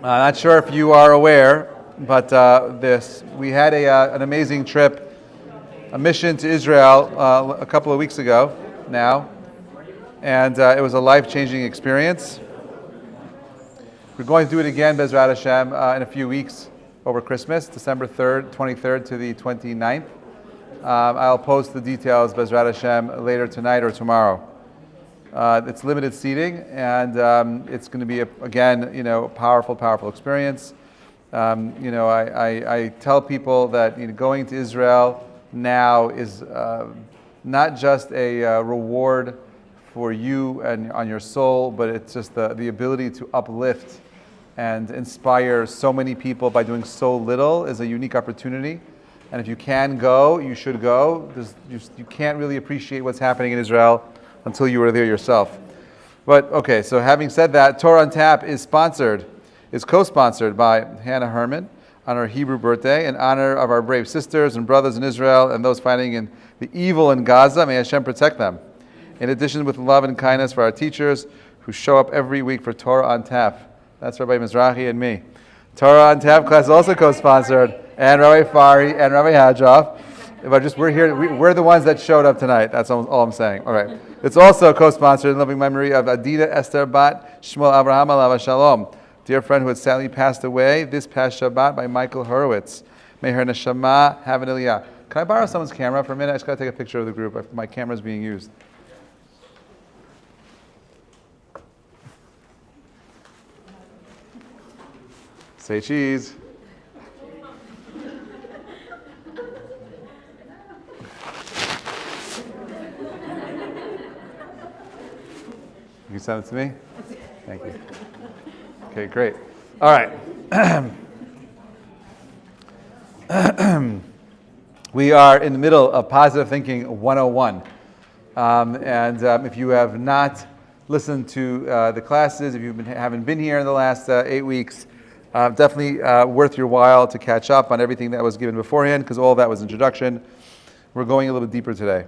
Not sure if you are aware, but we had an amazing trip, a mission to Israel a couple of weeks ago now, and it was a life-changing experience. We're going to do it again, Bezrat Hashem, in a few weeks over Christmas, December 3rd, 23rd to the 29th. I'll post the details, Bezrat Hashem, later tonight or tomorrow. It's limited seating, and it's going to be, a powerful experience. I tell people that going to Israel now is not just a reward for you and on your soul, but it's just the ability to uplift and inspire so many people by doing so little is a unique opportunity. And if you can go, you should go. You can't really appreciate what's happening in Israel until you were there yourself. But okay, so having said that, Torah on Tap is co-sponsored by Hannah Herman on her Hebrew birthday in honor of our brave sisters and brothers in Israel and those fighting in the evil in Gaza. May Hashem protect them. In addition, with love and kindness for our teachers who show up every week for Torah on Tap. That's Rabbi Mizrahi and me. Torah on Tap class is also co-sponsored, and Rabbi Fari and Rabbi Hadjoff. But we're here. We're the ones that showed up tonight. That's all I'm saying. All right. It's also co-sponsored in loving memory of Adida Esther Bat Shmuel Avraham Alav Shalom, dear friend who had sadly passed away this past Shabbat by Michael Horowitz. May her neshama have an aliyah. Can I borrow someone's camera for a minute? I just got to take a picture of the group. My camera's being used. Say cheese. You can send it to me? Thank you. Okay, great. All right. We are in the middle of Positive Thinking 101. If you have not listened to the classes, if you haven't been here in the last 8 weeks, definitely worth your while to catch up on everything that was given beforehand, because all of that was introduction. We're going a little bit deeper today.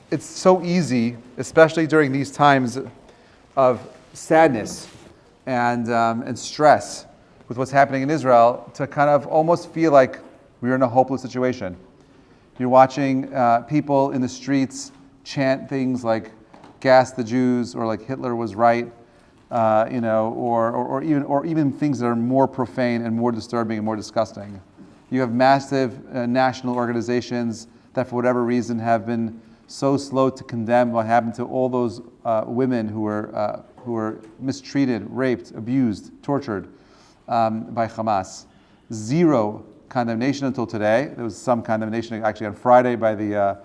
It's so easy, especially during these times of sadness and stress with what's happening in Israel, to kind of almost feel like we're in a hopeless situation. You're watching people in the streets chant things like "gas the Jews" or like "Hitler was right," or even things that are more profane and more disturbing and more disgusting. You have massive national organizations that, for whatever reason, have been so slow to condemn what happened to all those women who were mistreated, raped, abused, tortured by Hamas. Zero condemnation until today. There was some condemnation actually on Friday by the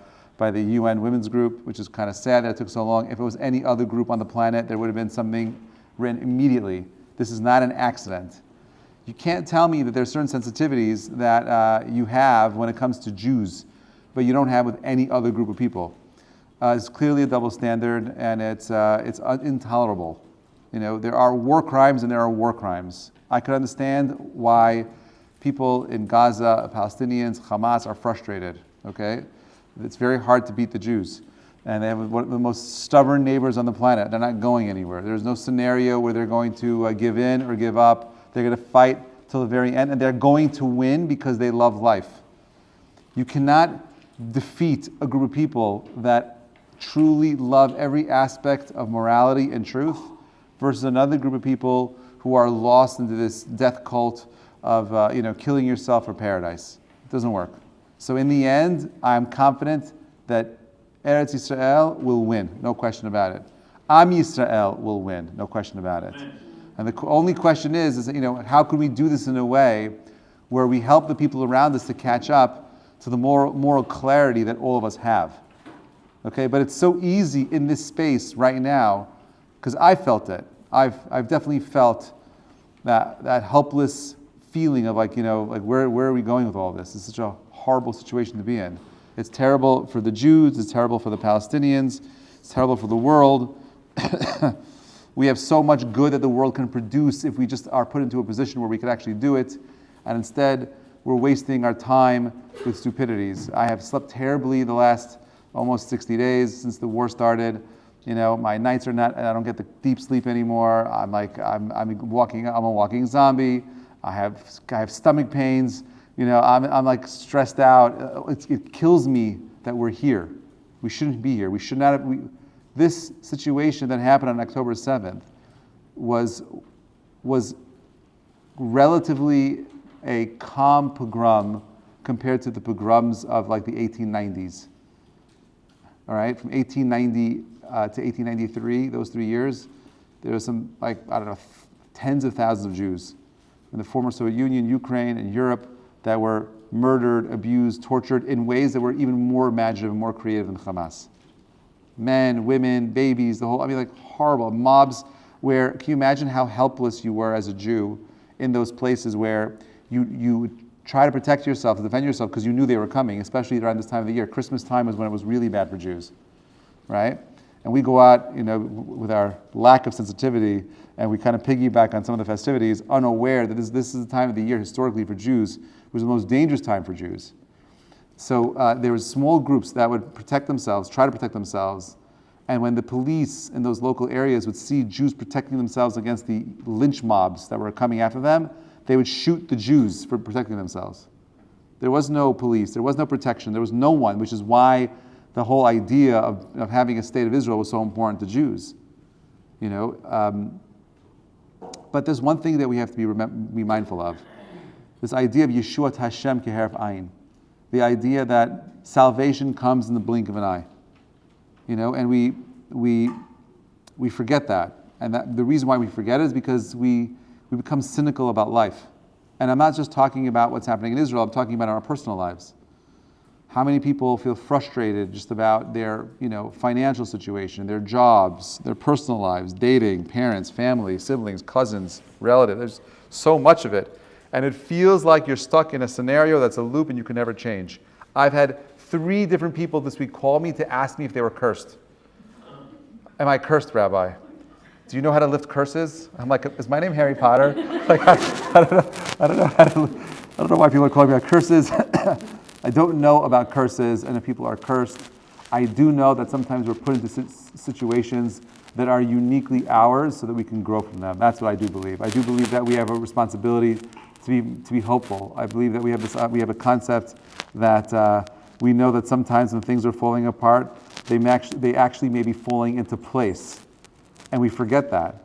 UN Women's Group, which is kind of sad that it took so long. If it was any other group on the planet, there would have been something written immediately. This is not an accident. You can't tell me that there are certain sensitivities that you have when it comes to Jews, but you don't have with any other group of people. It's clearly a double standard, and it's intolerable. There are war crimes and there are war crimes. I could understand why people in Gaza, Palestinians, Hamas are frustrated. Okay, it's very hard to beat the Jews, and they have one of the most stubborn neighbors on the planet. They're not going anywhere. There's no scenario where they're going to give in or give up. They're going to fight till the very end, and they're going to win because they love life. You cannot defeat a group of people that truly love every aspect of morality and truth versus another group of people who are lost into this death cult of killing yourself for paradise. It doesn't work. So in the end, I'm confident that Eretz Yisrael will win, no question about it. Am Yisrael will win, no question about it. And the only question is how can we do this in a way where we help the people around us to catch up to the moral clarity that all of us have. Okay, but it's so easy in this space right now, because I felt it. I've definitely felt that helpless feeling of where are we going with all this? It's such a horrible situation to be in. It's terrible for the Jews, it's terrible for the Palestinians, it's terrible for the world. We have so much good that the world can produce if we just are put into a position where we can actually do it, and instead we're wasting our time with stupidities. I have slept terribly the last almost 60 days since the war started. My nights are not. I don't get the deep sleep anymore. I'm a walking zombie. I have stomach pains. I'm like stressed out. It kills me that we're here. We shouldn't be here. We should not have. This situation that happened on October 7th was relatively a calm pogrom compared to the pogroms of like the 1890s. All right, from 1890 to 1893, those 3 years, there was some, tens of thousands of Jews in the former Soviet Union, Ukraine, and Europe that were murdered, abused, tortured in ways that were even more imaginative and more creative than Hamas. Men, women, babies, horrible mobs where, can you imagine how helpless you were as a Jew in those places where you try to protect yourself, to defend yourself, because you knew they were coming, especially around this time of the year. Christmas time was when it was really bad for Jews, right? And we go out, with our lack of sensitivity, and we kind of piggyback on some of the festivities, unaware that this is the time of the year historically for Jews, was the most dangerous time for Jews. So there were small groups that would protect themselves, try to protect themselves, and when the police in those local areas would see Jews protecting themselves against the lynch mobs that were coming after them, they would shoot the Jews for protecting themselves. There was no police, there was no protection, there was no one, which is why the whole idea of having a state of Israel was so important to Jews. But there's one thing that we have to be mindful of. This idea of Yeshuat Hashem keharf ayin. The idea that salvation comes in the blink of an eye. And we forget that. And the reason why we forget it is because we become cynical about life. And I'm not just talking about what's happening in Israel, I'm talking about our personal lives. How many people feel frustrated just about their, financial situation, their jobs, their personal lives, dating, parents, family, siblings, cousins, relatives. There's so much of it. And it feels like you're stuck in a scenario that's a loop and you can never change. I've had 3 different people this week call me to ask me if they were cursed. Am I cursed, Rabbi? Do you know how to lift curses? I'm like, is my name Harry Potter? I don't know why people are calling me about curses. I don't know about curses and if people are cursed. I do know that sometimes we're put into situations that are uniquely ours so that we can grow from them. That's what I do believe. I do believe that we have a responsibility to be hopeful. I believe that we have a concept that we know that sometimes when things are falling apart, they actually may be falling into place. And we forget that.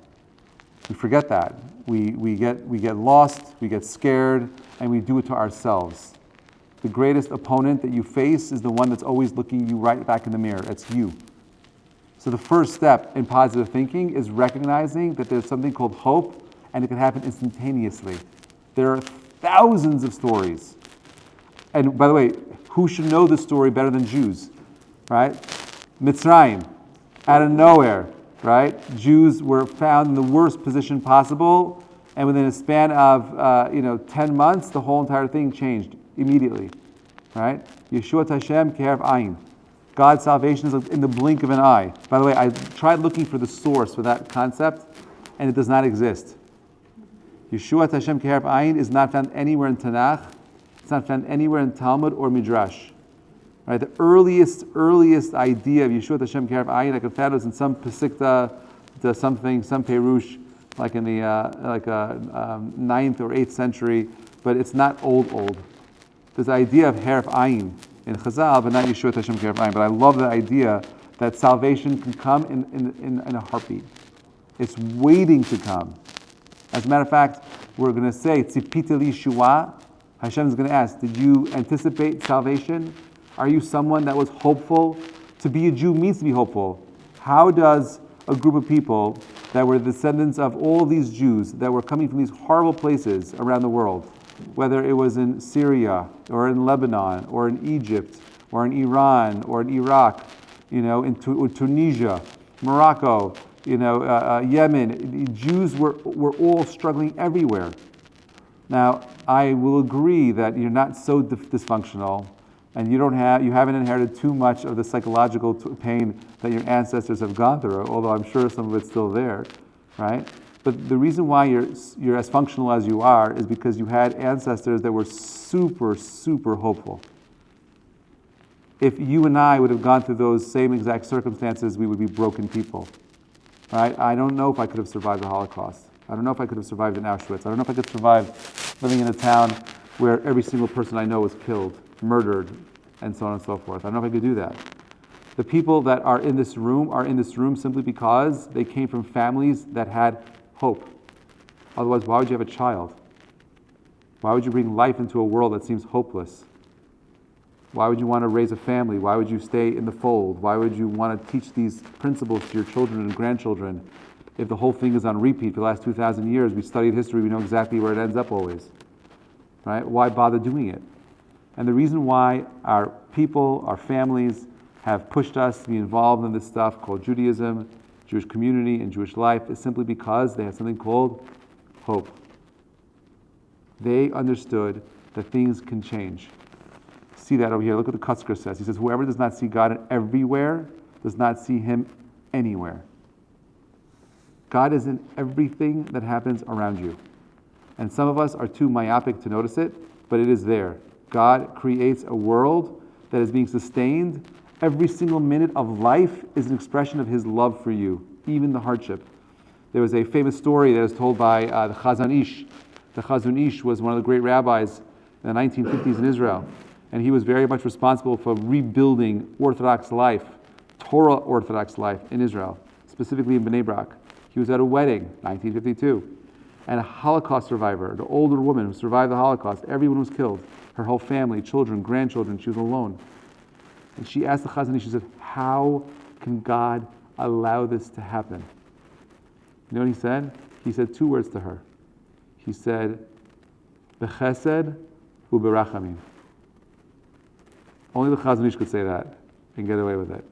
We get lost, we get scared, and we do it to ourselves. The greatest opponent that you face is the one that's always looking you right back in the mirror. It's you. So the first step in positive thinking is recognizing that there's something called hope, and it can happen instantaneously. There are thousands of stories. And by the way, who should know this story better than Jews? Right? Mitzrayim, out of nowhere, right? Jews were found in the worst position possible, and within a span of 10 months, the whole entire thing changed immediately, right? Yeshuat Hashem keharf ayin. God's salvation is in the blink of an eye. By the way, I tried looking for the source for that concept, and it does not exist. Yeshuat Hashem keharf ayin is not found anywhere in Tanakh. It's not found anywhere in Talmud or Midrash. Right? The earliest idea of Yeshuat Hashem keharf ayin I could find was in some Pesikta, some Perush, like in the 9th or 8th century, but it's not old. There's the idea of harf ayin in Chazal, but not Yeshuat Hashem keharf ayin. But I love the idea that salvation can come in a heartbeat. It's waiting to come. As a matter of fact, we're going to say, Tzipita liyeshua. Hashem is going to ask, did you anticipate salvation? Are you someone that was hopeful? To be a Jew means to be hopeful. How does a group of people that were descendants of all these Jews that were coming from these horrible places around the world, whether it was in Syria or in Lebanon or in Egypt or in Iran or in Iraq, in Tunisia, Morocco, Yemen, Jews were all struggling everywhere. Now, I will agree that you're not so dysfunctional, and you haven't inherited too much of the psychological pain that your ancestors have gone through, although I'm sure some of it's still there, right? But the reason why you're as functional as you are is because you had ancestors that were super, super hopeful. If you and I would have gone through those same exact circumstances, we would be broken people. Right? I don't know if I could have survived the Holocaust. I don't know if I could have survived in Auschwitz. I don't know if I could survive living in a town where every single person I know was killed, murdered, and so on and so forth. I don't know if I could do that. The people that are in this room simply because they came from families that had hope. Otherwise, why would you have a child? Why would you bring life into a world that seems hopeless? Why would you want to raise a family? Why would you stay in the fold? Why would you want to teach these principles to your children and grandchildren if the whole thing is on repeat for the last 2,000 years? We studied history, we know exactly where it ends up always. Right? Why bother doing it? And the reason why our people, our families, have pushed us to be involved in this stuff called Judaism, Jewish community, and Jewish life is simply because they have something called hope. They understood that things can change. See that over here. Look what the Kutzker says. He says, whoever does not see God everywhere does not see him anywhere. God is in everything that happens around you. And some of us are too myopic to notice it, but it is there. God creates a world that is being sustained. Every single minute of life is an expression of his love for you, even the hardship. There was a famous story that was told by the Chazon Ish. The Chazon Ish was one of the great rabbis in the 1950s in Israel. And he was very much responsible for rebuilding Orthodox life, Torah Orthodox life in Israel, specifically in Bnei Brak. He was at a wedding, 1952, and a Holocaust survivor, the older woman who survived the Holocaust, everyone was killed. Her whole family, children, grandchildren, she was alone. And she asked the Chazon Ish, she said, how can God allow this to happen? You know what he said? He said two words to her. He said, B'chesed u'berachamim. Only the Chazon Ish could say that and get away with it,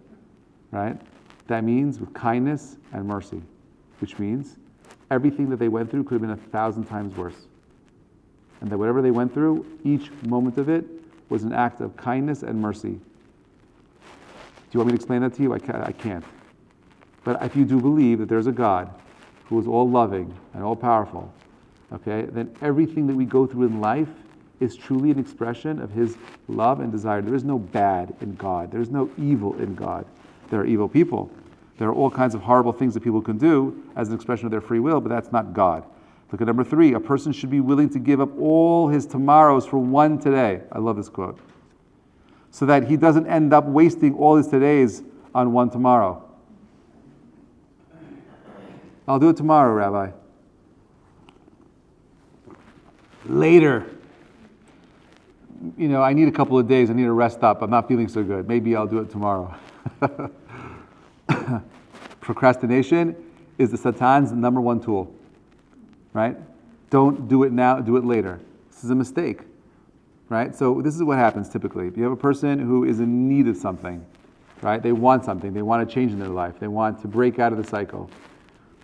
right? That means with kindness and mercy, which means everything that they went through could have been 1,000 times worse. And that whatever they went through, each moment of it was an act of kindness and mercy. Do you want me to explain that to you? I can't. But if you do believe that there's a God who is all loving and all powerful, okay, then everything that we go through in life is truly an expression of his love and desire. There is no bad in God. There is no evil in God. There are evil people. There are all kinds of horrible things that people can do as an expression of their free will, but that's not God. Look at number 3. A person should be willing to give up all his tomorrows for one today. I love this quote. So that he doesn't end up wasting all his todays on one tomorrow. I'll do it tomorrow, Rabbi. Later. You know, I need a couple of days. I need to rest up. I'm not feeling so good. Maybe I'll do it tomorrow. Procrastination is the Satan's number one tool. Right? Don't do it now, do it later. This is a mistake. Right? So this is what happens typically. If you have a person who is in need of something, right? They want something. They want a change in their life. They want to break out of the cycle.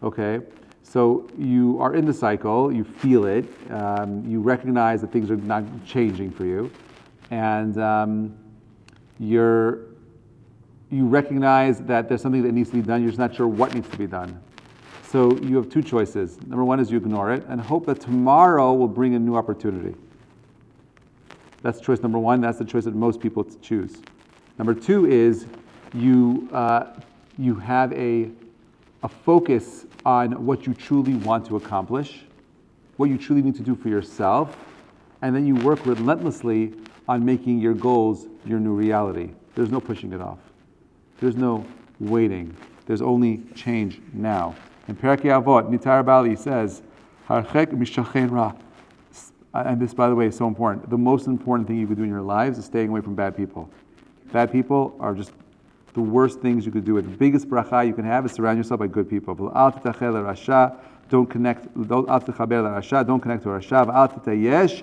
Okay? So you are in the cycle, you feel it, you recognize that things are not changing for you, and you recognize that there's something that needs to be done, you're just not sure what needs to be done. So you have two choices. Number one is you ignore it and hope that tomorrow will bring a new opportunity. That's choice number one. That's the choice that most people choose. Number two is you have a focus on what you truly want to accomplish, what you truly need to do for yourself, and then you work relentlessly on making your goals your new reality. There's no pushing it off. There's no waiting. There's only change now. In Perkei Avot, Nitar Bali says, Harchek mishachen ra. And this, by the way, is so important. The most important thing you could do in your lives is staying away from bad people. Bad people are just the worst things you could do. The biggest bracha you can have is surround yourself by good people. Don't connect to Rasha.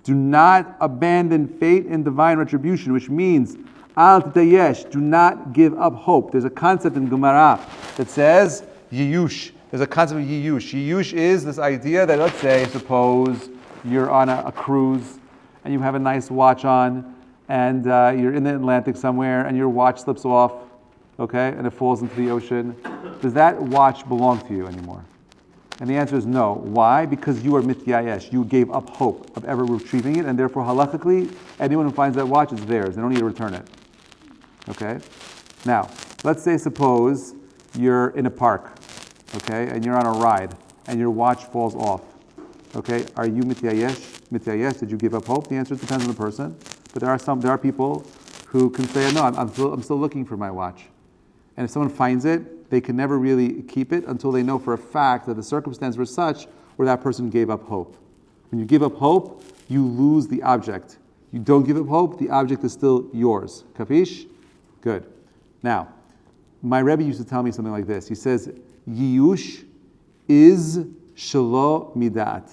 Do not abandon fate and divine retribution, which means do not give up hope. There's a concept in Gemara that says yiyush. There's a concept of yiyush. Yiyush is this idea that, let's say, suppose you're on a cruise and you have a nice watch on, and you're in the Atlantic somewhere, and your watch slips off, okay, and it falls into the ocean. Does that watch belong to you anymore? And the answer is no. Why? Because you are mityayesh. You gave up hope of ever retrieving it, and therefore halachically, anyone who finds that watch is theirs. They don't need to return it. Okay? Now, let's say suppose you're in a park, okay, and you're on a ride, and your watch falls off. Okay? Are you mityayesh? Mityayesh, did you give up hope? The answer depends on the person. But there are people who can say, no, I'm still looking for my watch. And if someone finds it, they can never really keep it until they know for a fact that the circumstances were such where that person gave up hope. When you give up hope, you lose the object. You don't give up hope, the object is still yours. Kapish? Good. Now, my Rebbe used to tell me something like this. He says, Yiyush is shelo midat.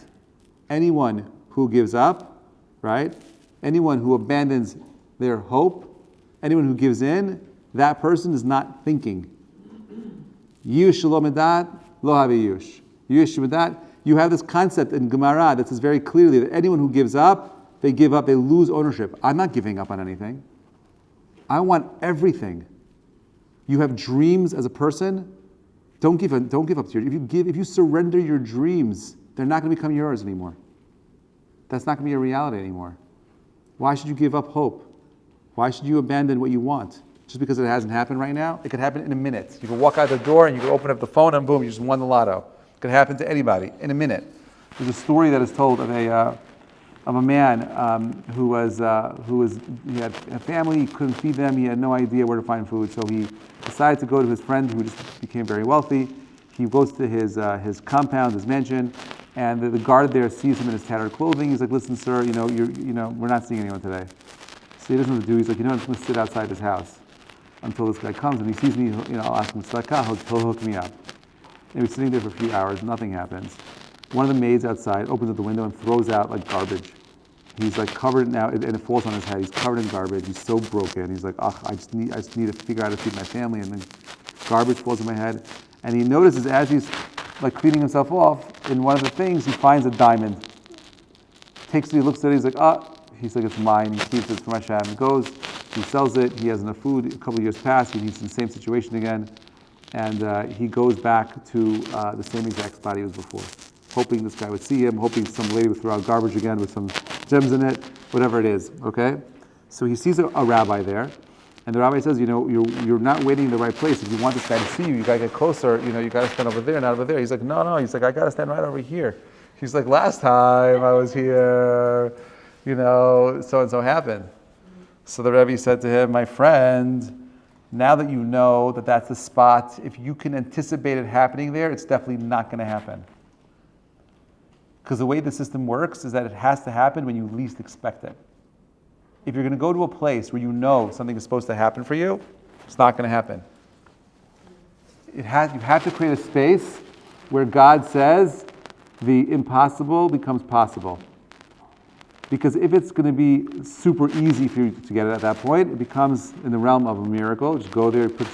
Anyone who gives up, right? Anyone who abandons their hope, anyone who gives in, that person is not thinking. Yush shelo midat, lo have yush. Yush midat. You have this concept in Gemara that says very clearly that anyone who gives up, they give up, they lose ownership. I'm not giving up on anything. I want everything. You have dreams as a person. Don't give up to your. If you surrender your dreams, they're not going to become yours anymore. That's not going to be a reality anymore. Why should you give up hope? Why should you abandon what you want? Just because it hasn't happened right now? It could happen in a minute. You could walk out the door and you could open up the phone and boom, you just won the lotto. It could happen to anybody in a minute. There's a story that is told of a man who he had a family, he couldn't feed them, he had no idea where to find food, so he decided to go to his friend who just became very wealthy. He goes to his compound, his mansion, and the guard there sees him in his tattered clothing. He's like, "Listen, sir, we're not seeing anyone today." So he doesn't know what to do. He's like, I'm just going to sit outside this house until this guy comes, and he sees me. I'll ask him tzedakah. He'll hook me up. And he's sitting there for a few hours. Nothing happens. One of the maids outside opens up the window and throws out like garbage. He's like covered now, and it falls on his head. He's covered in garbage. He's so broken. He's like, I just need to figure out how to feed my family, and then garbage falls on my head. And he notices as he's like cleaning himself off, in one of the things he finds a diamond. Takes it, he looks at it, he's like, he's like, it's mine. He keeps it from Hashem. He goes, he sells it. He has enough food. A couple of years pass. He's in the same situation again, and he goes back to the same exact spot he was before, hoping this guy would see him, hoping some lady would throw out garbage again with some gems in it, whatever it is. Okay, so he sees a rabbi there, and the rabbi says, you're not waiting in the right place. If you want this guy to see you, you gotta get closer. You gotta stand over there, not over there. He's like, no. He's like, I gotta stand right over here. He's like, last time I was here, so and so happened. So the Rebbe said to him, my friend, now that you know that that's the spot, if you can anticipate it happening there, it's definitely not going to happen. Because the way the system works is that it has to happen when you least expect it. If you're going to go to a place where you know something is supposed to happen for you, it's not going to happen. You have to create a space where God says the impossible becomes possible. Because if it's going to be super easy for you to get it at that point, it becomes in the realm of a miracle. Just go there, pull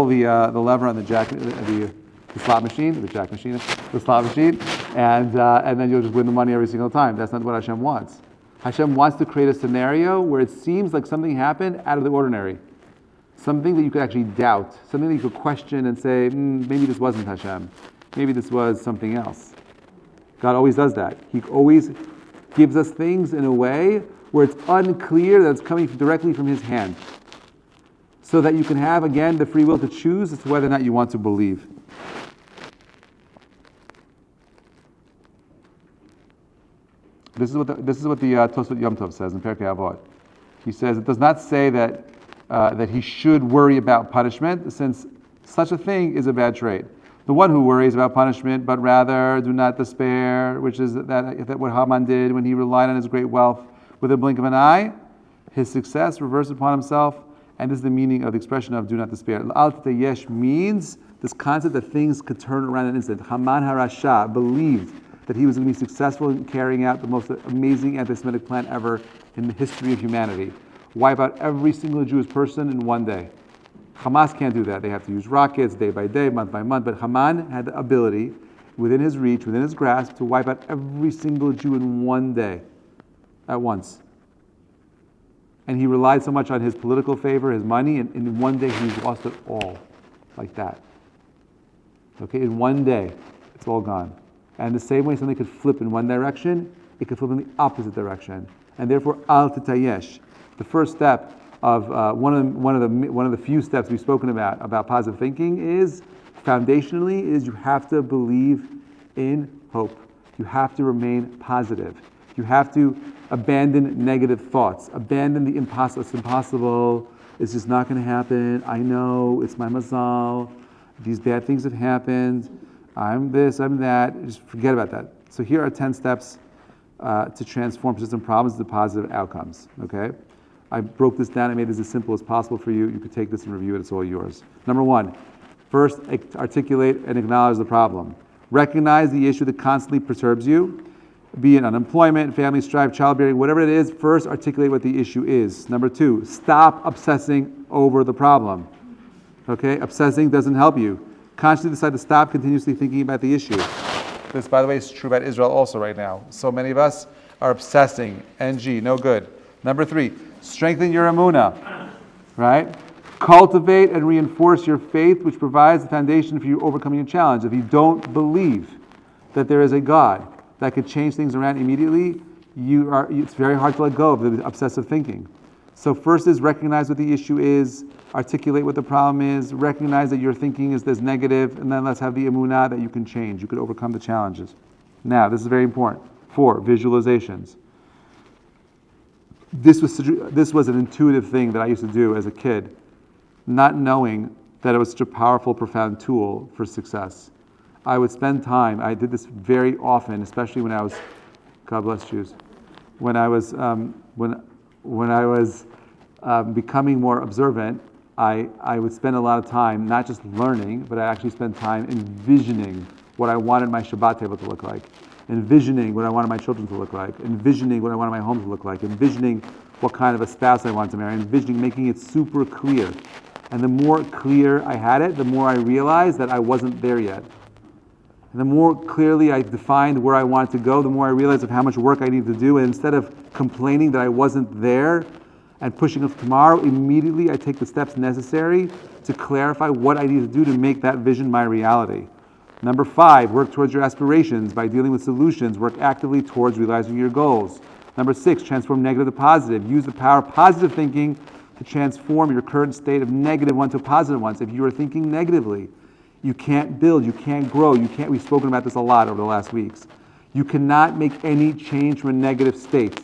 the lever on the slot machine, and then you'll just win the money every single time. That's not what Hashem wants. Hashem wants to create a scenario where it seems like something happened out of the ordinary. Something that you could actually doubt. Something that you could question and say, maybe this wasn't Hashem. Maybe this was something else. God always does that. He always gives us things in a way where it's unclear that it's coming directly from His hand. So that you can have, again, the free will to choose as to whether or not you want to believe. This is what the Tosfot Yom Tov says in Perkei Avot. He says it does not say that he should worry about punishment, since such a thing is a bad trait. The one who worries about punishment, but rather do not despair, which is that what Haman did when he relied on his great wealth with a blink of an eye, his success reversed upon himself, and this is the meaning of the expression of do not despair. Al Yesh means this concept that things could turn around in an instant. Haman HaRasha believed that he was going to be successful in carrying out the most amazing anti-Semitic plan ever in the history of humanity. Wipe out every single Jewish person in one day. Hamas can't do that. They have to use rockets day by day, month by month. But Haman had the ability, within his reach, within his grasp, to wipe out every single Jew in one day, at once. And he relied so much on his political favor, his money, and in one day he lost it all, like that. Okay, in one day, it's all gone. And the same way something could flip in one direction, it could flip in the opposite direction. And therefore, al titayesh, the first step of one of the few steps we've spoken about positive thinking is foundationally is you have to believe in hope. You have to remain positive. You have to abandon negative thoughts. Abandon the impossible. It's impossible. It's just not going to happen. I know. It's my mazal. These bad things have happened. I'm this, I'm that. Just forget about that. So here are 10 steps to transform persistent problems into positive outcomes. Okay? I broke this down. I made this as simple as possible for you. You could take this and review it. It's all yours. Number one, first, articulate and acknowledge the problem. Recognize the issue that constantly perturbs you, be it unemployment, family strife, childbearing, whatever it is. First, articulate what the issue is. Number two, stop obsessing over the problem. Okay? Obsessing doesn't help you. Consciously decide to stop continuously thinking about the issue. This, by the way, is true about Israel also right now. So many of us are obsessing. NG, no good. Number three, strengthen your emunah, right? Cultivate and reinforce your faith, which provides the foundation for you overcoming a challenge. If you don't believe that there is a God that could change things around immediately, it's very hard to let go of the obsessive thinking. So first is recognize what the issue is, articulate what the problem is, recognize that your thinking is this negative, and then let's have the emunah that you can change. You could overcome the challenges. Now, this is very important. 4, visualizations. This was an intuitive thing that I used to do as a kid, not knowing that it was such a powerful, profound tool for success. I would spend time, I did this very often, especially when I was, God bless Jews, when I was becoming more observant, I would spend a lot of time not just learning, but I actually spent time envisioning what I wanted my Shabbat table to look like, envisioning what I wanted my children to look like, envisioning what I wanted my home to look like, envisioning what kind of a spouse I wanted to marry, envisioning making it super clear. And the more clear I had it, the more I realized that I wasn't there yet. And the more clearly I defined where I wanted to go, the more I realized of how much work I needed to do. And instead of complaining that I wasn't there and pushing it to tomorrow, immediately I take the steps necessary to clarify what I need to do to make that vision my reality. Number 5, work towards your aspirations by dealing with solutions. Work actively towards realizing your goals. Number 6, transform negative to positive. Use the power of positive thinking to transform your current state of negative one to a positive one. So if you are thinking negatively, you can't build, you can't grow, we've spoken about this a lot over the last weeks. You cannot make any change from a negative state.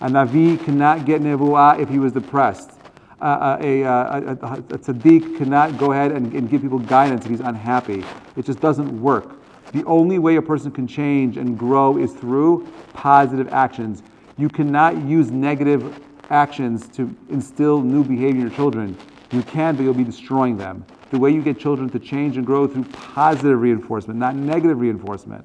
A Navi cannot get nevuah if he was depressed. A tzaddik cannot go ahead and give people guidance if he's unhappy. It just doesn't work. The only way a person can change and grow is through positive actions. You cannot use negative actions to instill new behavior in your children. You can, but you'll be destroying them. The way you get children to change and grow through positive reinforcement, not negative reinforcement.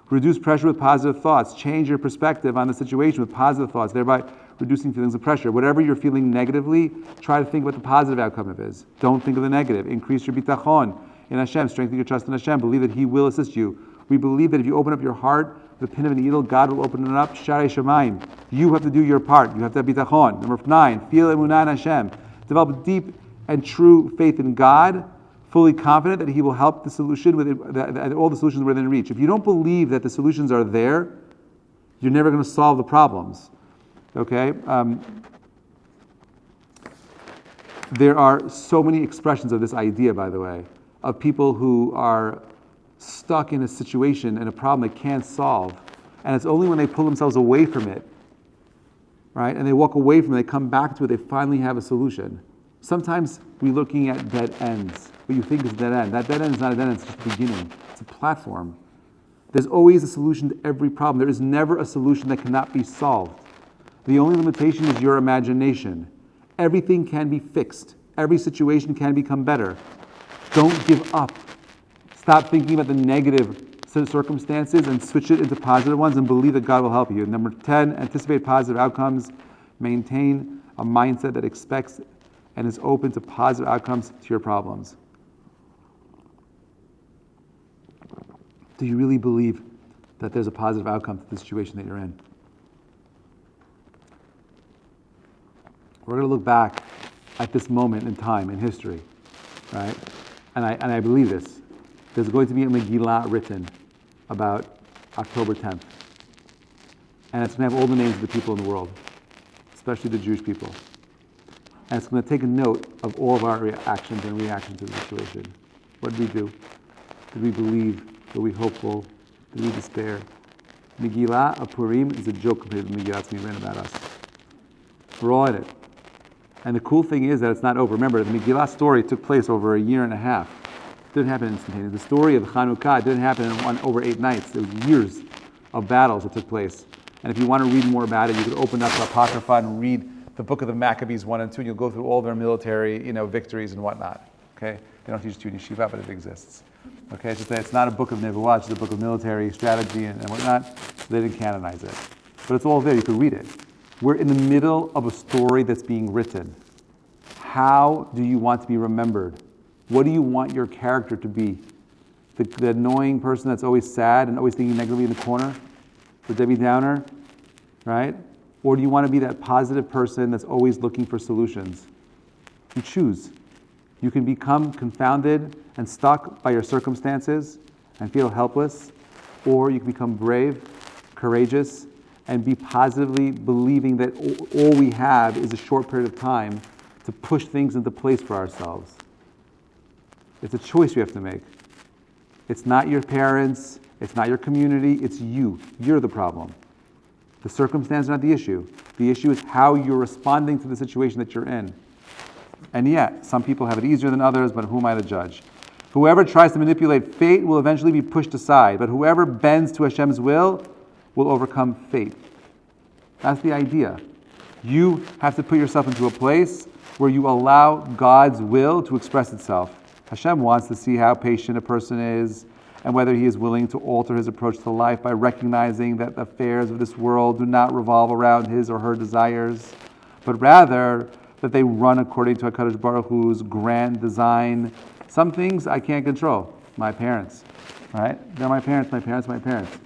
Reduce pressure with positive thoughts. Change your perspective on the situation with positive thoughts, thereby reducing feelings of pressure. Whatever you're feeling negatively, try to think what the positive outcome of it is. Don't think of the negative. Increase your bitachon in Hashem. Strengthen your trust in Hashem. Believe that He will assist you. We believe that if you open up your heart, the pin of a needle, God will open it up. Sharei Shamayim. You have to do your part. You have to have bitachon. Number 9, feel emunah in Hashem. Develop deep and true faith in God, fully confident that He will help the solution that all the solutions are within reach. If you don't believe that the solutions are there, you're never going to solve the problems. Okay? There are so many expressions of this idea, by the way, of people who are stuck in a situation and a problem they can't solve. And it's only when they pull themselves away from it, right? And they walk away from it, they come back to it, they finally have a solution. Sometimes we're looking at dead ends. What you think is a dead end. That dead end is not a dead end, it's just the beginning. It's a platform. There's always a solution to every problem. There is never a solution that cannot be solved. The only limitation is your imagination. Everything can be fixed. Every situation can become better. Don't give up. Stop thinking about the negative circumstances and switch it into positive ones and believe that God will help you. Number 10, anticipate positive outcomes. Maintain a mindset that expects and is open to positive outcomes to your problems. Do you really believe that there's a positive outcome to the situation that you're in? We're going to look back at this moment in time in history, right? And I believe this. there's going to be a Megillah written about October 10th. And it's going to have all the names of the people in the world, especially the Jewish people. And it's going to take a note of all of our actions and reactions to the situation. What did we do? Did we believe? Were we hopeful? Did we despair? Megillah of Purim is a joke compared to the Megillah that's going to be written about us. We're all in it. And the cool thing is that it's not over. Remember, the Megillah story took place over a year and a half. It didn't happen instantaneously. The story of Chanukah didn't happen over 8 nights. It was years of battles that took place. And if you want to read more about it, you could open up the Apocrypha and read the book of the Maccabees 1 and 2, and you'll go through all their military, victories and whatnot. Okay? They don't teach it to you in yeshiva, but it exists. Okay? It's just that it's not a book of Nevuah, it's a book of military strategy and whatnot. So they didn't canonize it. But it's all there. You can read it. We're in the middle of a story that's being written. How do you want to be remembered? What do you want your character to be? The annoying person that's always sad and always thinking negatively in the corner? The Debbie Downer? Right? Or do you want to be that positive person that's always looking for solutions? You choose. You can become confounded and stuck by your circumstances and feel helpless, or you can become brave, courageous, and be positively believing that all we have is a short period of time to push things into place for ourselves. It's a choice we have to make. It's not your parents, it's not your community, it's you. You're the problem. The circumstance is not the issue. The issue is how you're responding to the situation that you're in. And yet, some people have it easier than others, but who am I to judge? Whoever tries to manipulate fate will eventually be pushed aside, but whoever bends to Hashem's will overcome fate. That's the idea. You have to put yourself into a place where you allow God's will to express itself. Hashem wants to see how patient a person is and whether he is willing to alter his approach to life by recognizing that the affairs of this world do not revolve around his or her desires, but rather that they run according to HaKadosh Baruch Hu's grand design. Some things I can't control. My parents, right? They're my parents, my parents, my parents.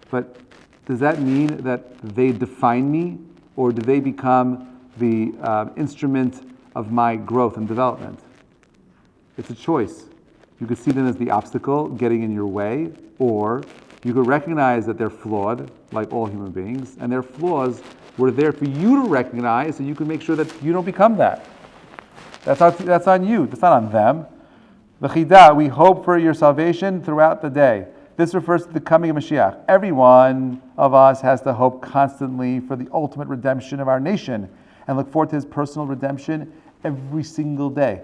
But does that mean that they define me, or do they become the instrument of my growth and development? It's a choice. You could see them as the obstacle getting in your way, or you could recognize that they're flawed, like all human beings, and their flaws were there for you to recognize so you can make sure that you don't become that. That's on you. That's not on them. V'chida, we hope for your salvation throughout the day. This refers to the coming of Mashiach. Every one of us has to hope constantly for the ultimate redemption of our nation and look forward to his personal redemption every single day.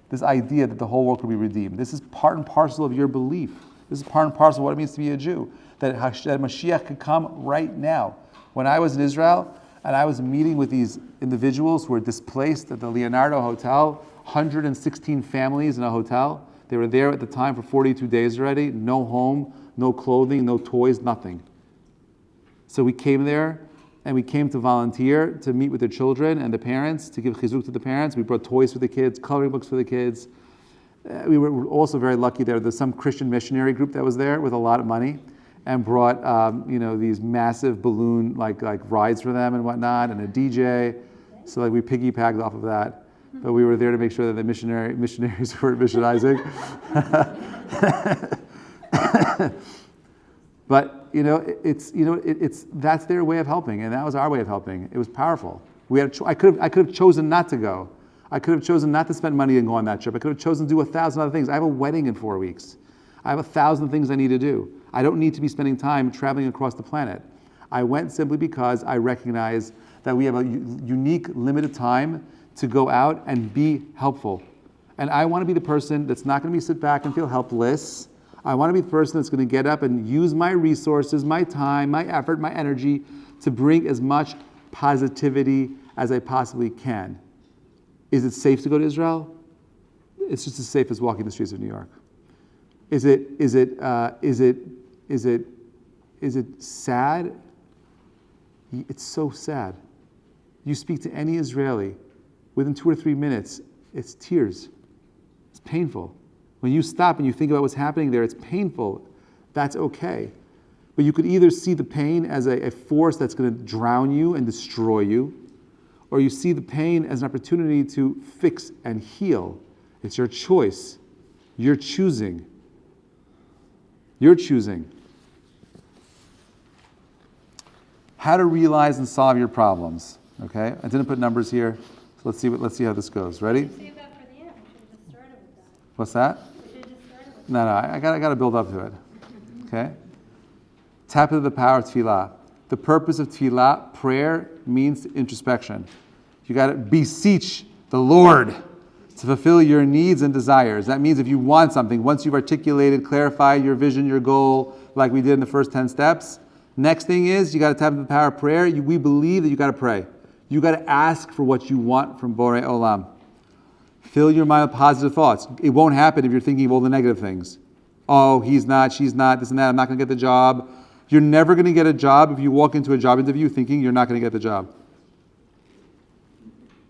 This idea that the whole world will be redeemed. This is part and parcel of your belief. This is part and parcel of what it means to be a Jew. That Mashiach could come right now. When I was in Israel and I was meeting with these individuals who were displaced at the Leonardo Hotel, 116 families in a hotel. They were there at the time for 42 days already. No home, no clothing, no toys, nothing. So we came there and we came to volunteer to meet with the children and the parents, to give chizuk to the parents. We brought toys for the kids, coloring books for the kids. We were also very lucky there. There's some Christian missionary group that was there with a lot of money and brought these massive balloon like rides for them and whatnot, and a DJ. So we piggybacked off of that. But we were there to make sure that the missionaries weren't missionizing. But that's their way of helping, and that was our way of helping. It was powerful. I could have chosen not to go. I could have chosen not to spend money and go on that trip. I could have chosen to do 1,000 other things. I have a wedding in 4 weeks. I have 1,000 things I need to do. I don't need to be spending time traveling across the planet. I went simply because I recognize that we have a unique, limited time to go out and be helpful. And I want to be the person that's not going to sit back and feel helpless. I want to be the person that's going to get up and use my resources, my time, my effort, my energy to bring as much positivity as I possibly can. Is it safe to go to Israel? It's just as safe as walking the streets of New York. Is it sad? It's so sad. You speak to any Israeli, within 2 or 3 minutes, it's tears. It's painful. When you stop and you think about what's happening there, it's painful. That's okay. But you could either see the pain as a force that's going to drown you and destroy you, or you see the pain as an opportunity to fix and heal. It's your choice. You're choosing. You're choosing. How to realize and solve your problems. Okay, I didn't put numbers here, so let's see how this goes. Ready? Save that for the end. We should have just started with that. What's that? We should have just started with No, I got to build up to it. Okay. Tap into the power of tefillah. The purpose of tefillah, prayer, means introspection. You got to beseech the Lord to fulfill your needs and desires. That means if you want something, once you've articulated, clarified your vision, your goal, like we did in the first 10 steps, next thing is you got to tap into the power of prayer. We believe that you got to pray. You got to ask for what you want from Borei Olam. Fill your mind with positive thoughts. It won't happen if you're thinking of all the negative things. Oh, he's not, she's not, this and that, I'm not going to get the job. You're never going to get a job if you walk into a job interview thinking you're not going to get the job.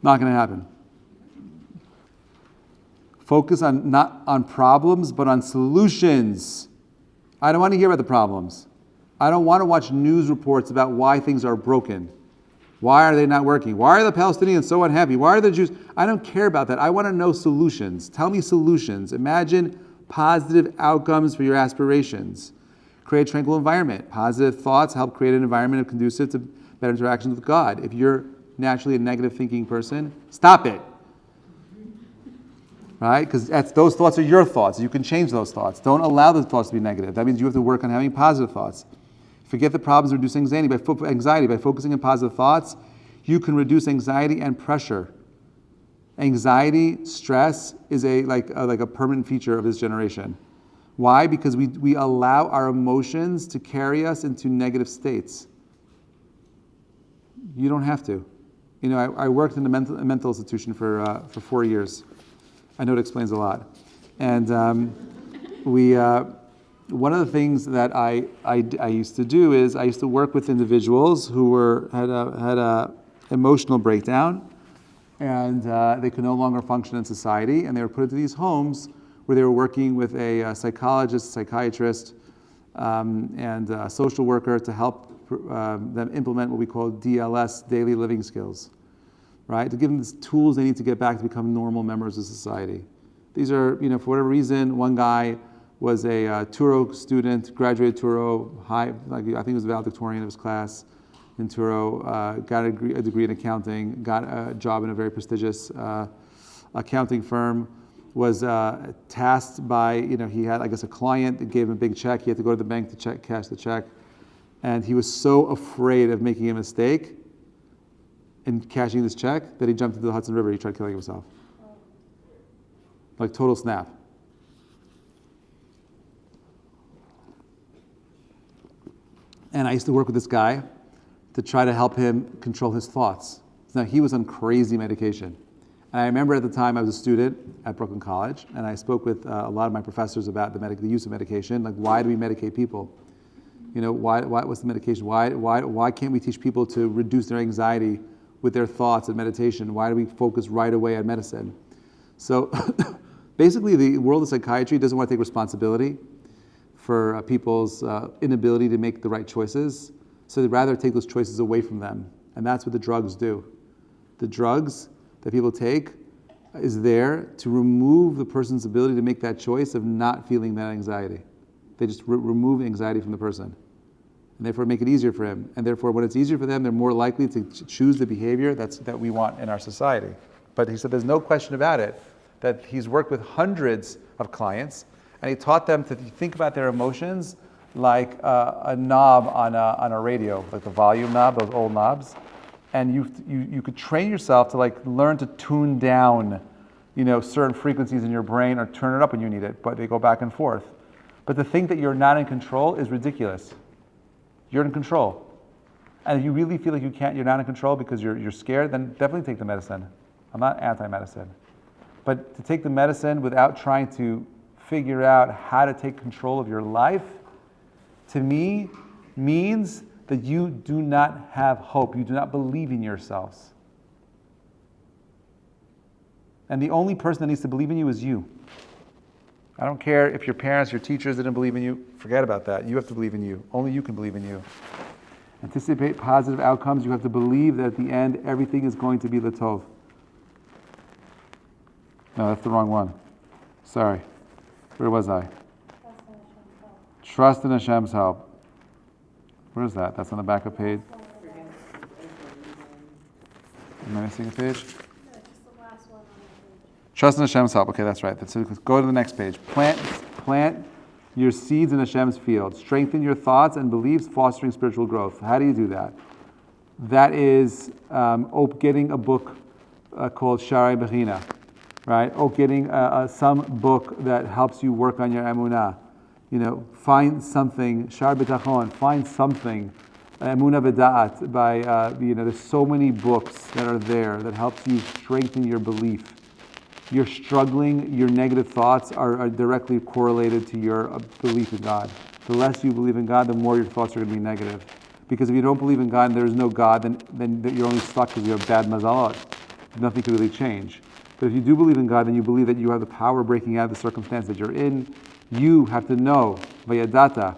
Not going to happen. Focus on not on problems, but on solutions. I don't want to hear about the problems. I don't want to watch news reports about why things are broken. Why are they not working? Why are the Palestinians so unhappy? Why are the Jews? I don't care about that. I want to know solutions. Tell me solutions. Imagine positive outcomes for your aspirations. Create a tranquil environment. Positive thoughts help create an environment conducive to better interactions with God. If you're naturally a negative thinking person, stop it. Right? Because those thoughts are your thoughts. You can change those thoughts. Don't allow those thoughts to be negative. That means you have to work on having positive thoughts. Forget the problems, reduce anxiety. By focusing on positive thoughts, you can reduce anxiety and pressure. Anxiety, stress is like a permanent feature of this generation. Why? Because we allow our emotions to carry us into negative states. You don't have to. You know, I worked in a mental institution for 4 years. I know it explains a lot. And one of the things that I used to do is I used to work with individuals who had a emotional breakdown, and they could no longer function in society, and they were put into these homes where they were working with a psychologist, psychiatrist, and a social worker to help them implement what we call DLS, daily living skills, right? To give them the tools they need to get back to become normal members of society. These are, for whatever reason, one guy was a Touro student, graduated Touro, I think he was the valedictorian of his class in Touro, got a degree in accounting, got a job in a very prestigious accounting firm, was tasked by, he had, I guess, a client that gave him a big check. He had to go to the bank to cash the check. And he was so afraid of making a mistake in cashing this check that he jumped into the Hudson River. He tried killing himself. Like total snap. And I used to work with this guy to try to help him control his thoughts. Now, he was on crazy medication. And I remember at the time I was a student at Brooklyn College, and I spoke with a lot of my professors about the use of medication. Like, why do we medicate people? What's the medication? Why can't we teach people to reduce their anxiety with their thoughts and meditation? Why do we focus right away on medicine? So basically, the world of psychiatry doesn't want to take responsibility for people's inability to make the right choices. So they'd rather take those choices away from them. And that's what the drugs do. The drugs that people take is there to remove the person's ability to make that choice of not feeling that anxiety. They just remove anxiety from the person. And therefore make it easier for him. And therefore when it's easier for them, they're more likely to choose the behavior that we want in our society. But he said there's no question about it, that he's worked with hundreds of clients, and he taught them to think about their emotions like a knob on a radio, like the volume knob, those old knobs. And you could train yourself to learn to tune down, certain frequencies in your brain, or turn it up when you need it, but they go back and forth. But to think that you're not in control is ridiculous. You're in control. And if you really feel like you're not in control because you're scared, then definitely take the medicine. I'm not anti-medicine. But to take the medicine without trying to figure out how to take control of your life, to me, means that you do not have hope. You do not believe in yourselves. And the only person that needs to believe in you is you. I don't care if your parents, your teachers didn't believe in you. Forget about that. You have to believe in you. Only you can believe in you. Anticipate positive outcomes. You have to believe that at the end, everything is going to be l'tov. No, that's the wrong one. Sorry. Where was I? Trust in Hashem's help. Where is that? That's on the back of page. Am I missing a page? No, just the last one on the page. Trust in Hashem's help. Okay, that's right. Go to the next page. Plant your seeds in Hashem's field. Strengthen your thoughts and beliefs, fostering spiritual growth. How do you do that? That is getting a book called Sharai Bechina, right? Or getting some book that helps you work on your emunah. Find something, Shar B'tachon, find something, Emunah B'da'at, by, there's so many books that are there that helps you strengthen your belief. You're struggling, your negative thoughts are directly correlated to your belief in God. The less you believe in God, the more your thoughts are going to be negative. Because if you don't believe in God and there is no God, then you're only stuck because you have bad mazalot. Nothing can really change. But if you do believe in God, then you believe that you have the power of breaking out of the circumstance that you're in. You have to know, Vayadata,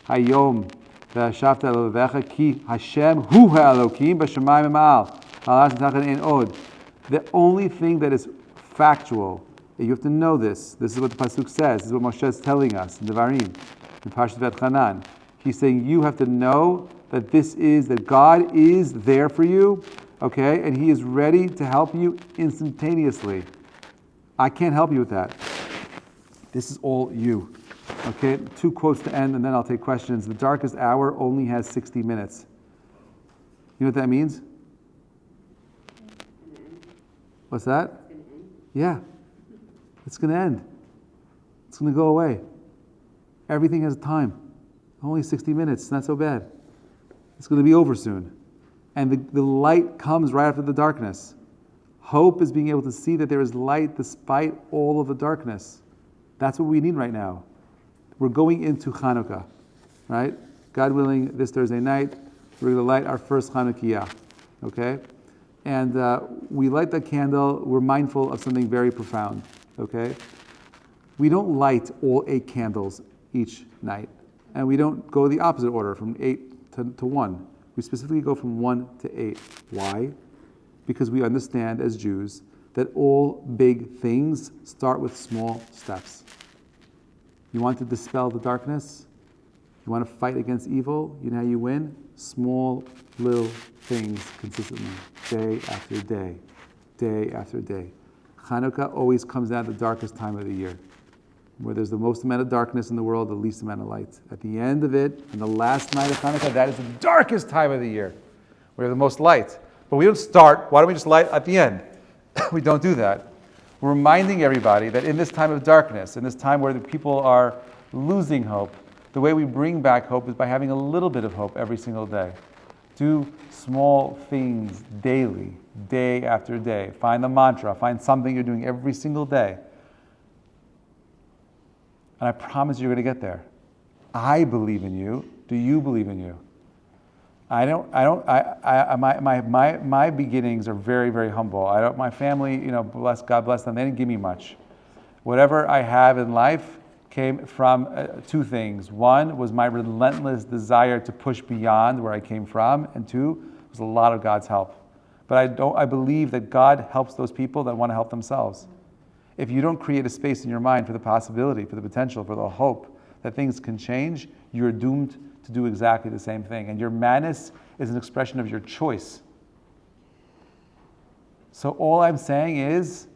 Hayom, V'ashavta Elovecha, Ki Hashem Hu Ha'elokim, B'shamayim Ma'al, Ha'alas N'tachat Ein Od. The only thing that is factual, you have to know this. This is what the Pasuk says. This is what Moshe is telling us in Devarim, in Parshat V'etchanan. He's saying you have to know that that God is there for you, okay, and He is ready to help you instantaneously. I can't help you with that. This is all you. Okay, 2 quotes to end, and then I'll take questions. The darkest hour only has 60 minutes. You know what that means? What's that? Yeah. It's going to end. It's going to go away. Everything has time. Only 60 minutes. Not so bad. It's going to be over soon. And the light comes right after the darkness. Hope is being able to see that there is light despite all of the darkness. That's what we need right now. We're going into Hanukkah, right? God willing, this Thursday night, we're going to light our first Hanukkah, okay? And we light the candle, we're mindful of something very profound, okay? We don't light all 8 candles each night. And we don't go the opposite order, from 8 to 1. We specifically go from 1 to 8. Why? Because we understand as Jews that all big things start with small steps. You want to dispel the darkness? You want to fight against evil? You know how you win? Small, little things consistently, day after day, day after day. Hanukkah always comes down at the darkest time of the year, where there's the most amount of darkness in the world, the least amount of light. At the end of it, on the last night of Hanukkah, that is the darkest time of the year, where we have the most light. But we don't start, why don't we just light at the end? We don't do that. We're reminding everybody that in this time of darkness, in this time where the people are losing hope, the way we bring back hope is by having a little bit of hope every single day. Do small things daily, day after day. Find the mantra, find something you're doing every single day. And I promise you're going to get there. I believe in you. Do you believe in you? My beginnings are very, very humble. My family, God bless them, they didn't give me much. Whatever I have in life came from 2 things. 1 was my relentless desire to push beyond where I came from, and 2 was a lot of God's help. But I believe that God helps those people that want to help themselves. If you don't create a space in your mind for the possibility, for the potential, for the hope that things can change, you're doomed to do exactly the same thing. And your madness is an expression of your choice. So all I'm saying is,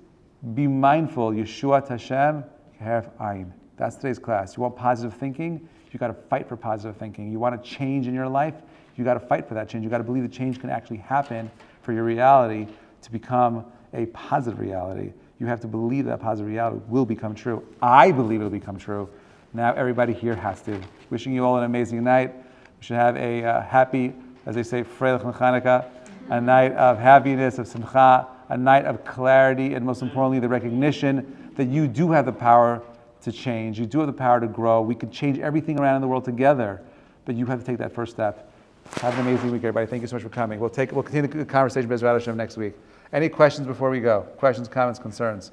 be mindful. Yeshuat Hashem, Harf Ayin. That's today's class. You want positive thinking? You got to fight for positive thinking. You want to change in your life? You got to fight for that change. You got to believe that change can actually happen for your reality to become a positive reality. You have to believe that positive reality will become true. I believe it will become true. Now everybody here has to. Wishing you all an amazing night. We should have a happy, as they say, Freilich Chanukah, a night of happiness, of simcha, a night of clarity, and most importantly, the recognition that you do have the power to change. You do have the power to grow. We could change everything around in the world together, but you have to take that first step. Have an amazing week, everybody. Thank you so much for coming. We'll continue the conversation with Bezrat Hashem next week. Any questions before we go? Questions, comments, concerns?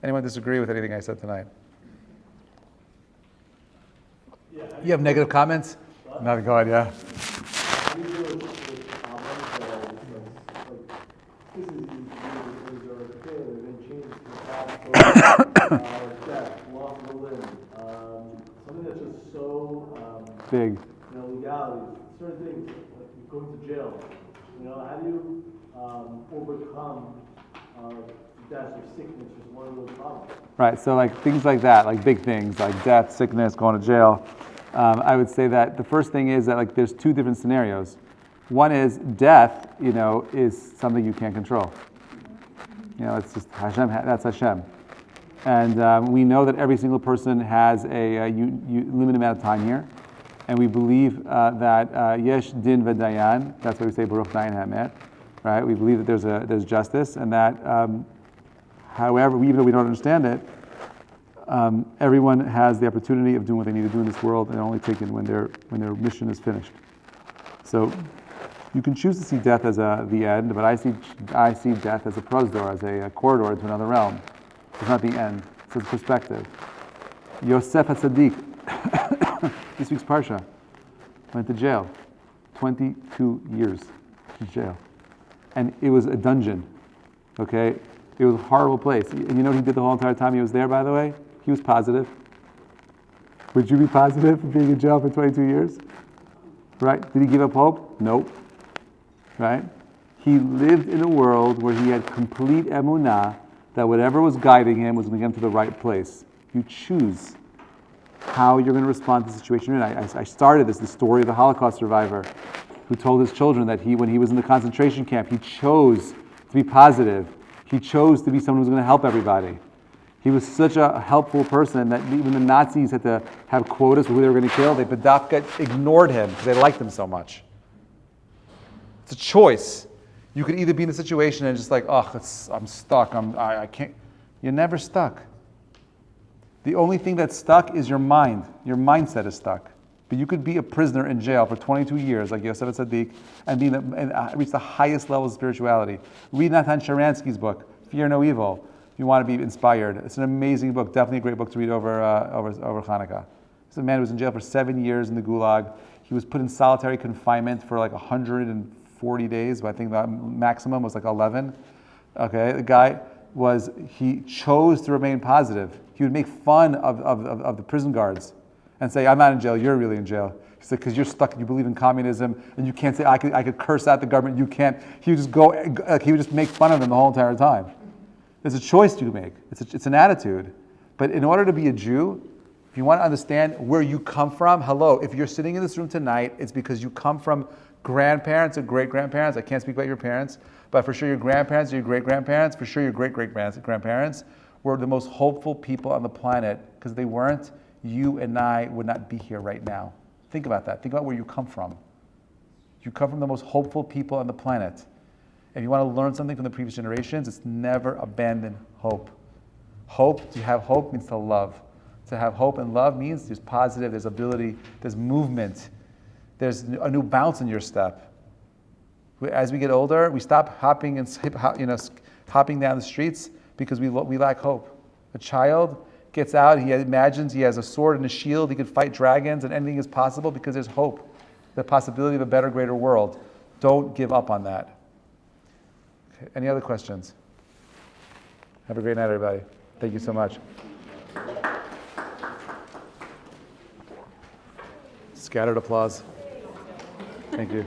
Anyone disagree with anything I said tonight? Yeah, You have negative comments? Nothing going, yeah. how do you deal with comments that are like, this is easy, or a kid, and then changes to the past, death, loss of a limb, something that's just big. Legalities, certain things, like going to jail. How do you overcome death or sickness is one of those problems. Right, so like things like that, like big things, like death, sickness, going to jail. I would say that the first thing is that like there's two different scenarios. One is death, is something you can't control. It's just Hashem, that's Hashem. And we know that every single person has a limited amount of time here. And we believe that yesh din v'dayan, that's why we say Baruch Dayan Hamet, right? We believe that there's justice, and that however, even though we don't understand it, everyone has the opportunity of doing what they need to do in this world, and only taken when their mission is finished. So you can choose to see death as the end, but I see death as a prosdor, as a corridor to another realm. It's not the end. It's a perspective. Yosef HaTzadik, this week's parsha, went to jail, 22 years in jail, and it was a dungeon. Okay. It was a horrible place. And you know what he did the whole entire time he was there, by the way? He was positive. Would you be positive for being in jail for 22 years? Right? Did he give up hope? Nope. Right? He lived in a world where he had complete emunah that whatever was guiding him was going to get him to the right place. You choose how you're going to respond to the situation you're in. I started the story of the Holocaust survivor who told his children that when he was in the concentration camp, he chose to be positive. He chose to be someone who was going to help everybody. He was such a helpful person that even the Nazis had to have quotas for who they were going to kill. They Badafka ignored him because they liked him so much. It's a choice. You could either be in a situation and just like, I'm stuck. I can't. You're never stuck. The only thing that's stuck is your mind. Your mindset is stuck. But you could be a prisoner in jail for 22 years, like Yosef HaTzadik, and reach the highest level of spirituality. Read Nathan Sharansky's book, Fear No Evil, if you want to be inspired. It's an amazing book, definitely a great book to read over Hanukkah. This is a man who was in jail for 7 years in the Gulag. He was put in solitary confinement for like 140 days, but I think the maximum was like 11. Okay, the guy he chose to remain positive. He would make fun of the prison guards and say, I'm not in jail, you're really in jail. He said, because you're stuck, you believe in communism, and you can't say, I could curse out the government, you can't. He would just make fun of them the whole entire time. There's a choice you make. It's an attitude. But in order to be a Jew, if you want to understand where you come from, hello, if you're sitting in this room tonight, it's because you come from grandparents or great-grandparents. I can't speak about your parents, but for sure your grandparents or your great-grandparents, for sure your great-great-grandparents were the most hopeful people on the planet, because they weren't, you and I would not be here right now. Think about that. Think about where you come from. You come from the most hopeful people on the planet. If you want to learn something from the previous generations, it's never abandon hope. To have hope means to love. To have hope and love means there's positive, there's ability, there's movement, there's a new bounce in your step. As we get older, we stop hopping down the streets because we lack hope. A child gets out, he imagines he has a sword and a shield, he can fight dragons, and anything is possible because there's hope, the possibility of a better, greater world. Don't give up on that. Okay. Any other questions? Have a great night, everybody. Thank you so much. Scattered applause. Thank you.